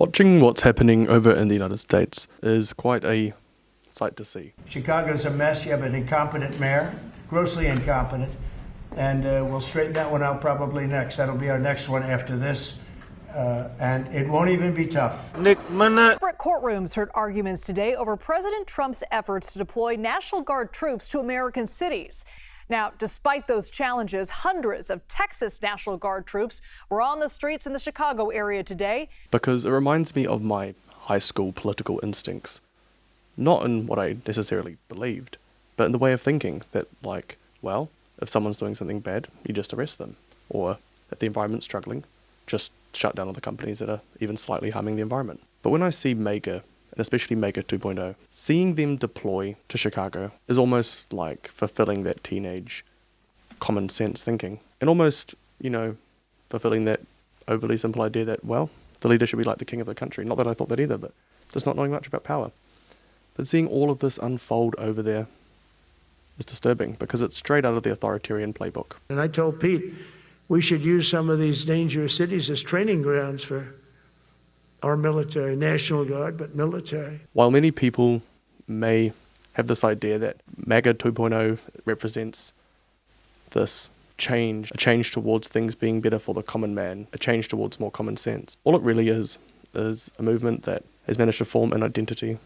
Watching what's happening over in the United States is quite a sight to see. Chicago's a mess. You have an incompetent mayor, grossly incompetent, and we'll straighten that one out probably next. That'll be our next one after this. And it won't even be tough. Separate courtrooms heard arguments today over President Trump's efforts to deploy National Guard troops to American cities. Now, despite those challenges, hundreds of Texas National Guard troops were on the streets in the Chicago area today. Because it reminds me of my high school political instincts. Not in what I necessarily believed, but in the way of thinking that, like, well, if someone's doing something bad, you just arrest them. Or if the environment's struggling, just shut down all the companies that are even slightly harming the environment. But when I see MEGA, and especially MEGA 2.0, seeing them deploy to Chicago is almost like fulfilling that teenage common sense thinking. And almost, fulfilling that overly simple idea that, well, the leader should be like the king of the country. Not that I thought that either, but just not knowing much about power. But seeing all of this unfold over there is disturbing because it's straight out of the authoritarian playbook. And I told Pete, we should use some of these dangerous cities as training grounds for our military, National Guard, but military. While many people may have this idea that MAGA 2.0 represents this change, a change towards things being better for the common man, a change towards more common sense, all it really is a movement that has managed to form an identity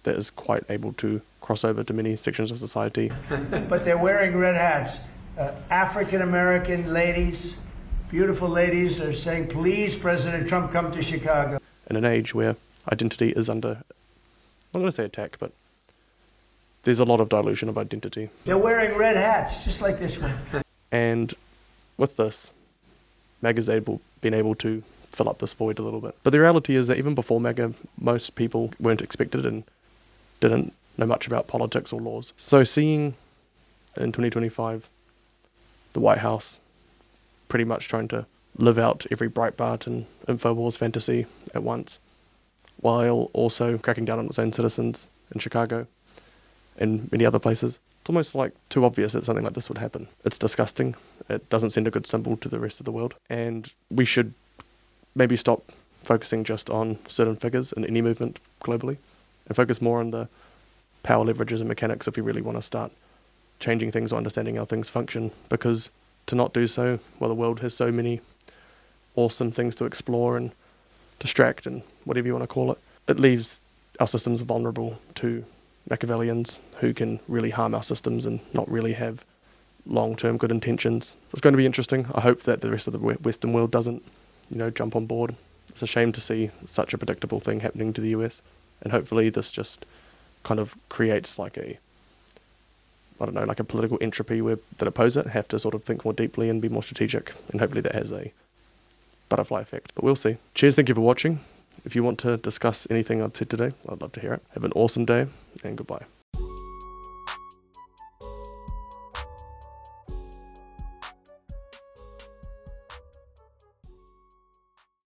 that is quite able to cross over to many sections of society. But they're wearing red hats. African-American ladies, beautiful ladies, are saying, please, President Trump, come to Chicago. In an age where identity is under, I'm not going to say attack, but there's a lot of dilution of identity. They're wearing red hats, just like this one. And with this, MAGA's been able to fill up this void a little bit. But the reality is that even before MAGA, most people weren't expected and didn't know much about politics or laws. So seeing in 2025, the White House pretty much trying to live out every Breitbart and InfoWars fantasy at once, while also cracking down on its own citizens in Chicago and many other places. It's almost like too obvious that something like this would happen. It's disgusting. It doesn't send a good symbol to the rest of the world. And we should maybe stop focusing just on certain figures in any movement globally and focus more on the power leverages and mechanics if we really want to start changing things or understanding how things function. Because to not do so, well, the world has so many awesome things to explore and distract and whatever you want to call it. It leaves our systems vulnerable to Machiavellians who can really harm our systems and not really have long-term good intentions. It's going to be interesting. I hope that the rest of the Western world doesn't, jump on board. It's a shame to see such a predictable thing happening to the US. And hopefully this just kind of creates like a political entropy where that oppose it have to sort of think more deeply and be more strategic. And hopefully that has a butterfly effect, but we'll see. Cheers, thank you for watching. If you want to discuss anything I've said today, I'd love to hear it. Have an awesome day, and goodbye.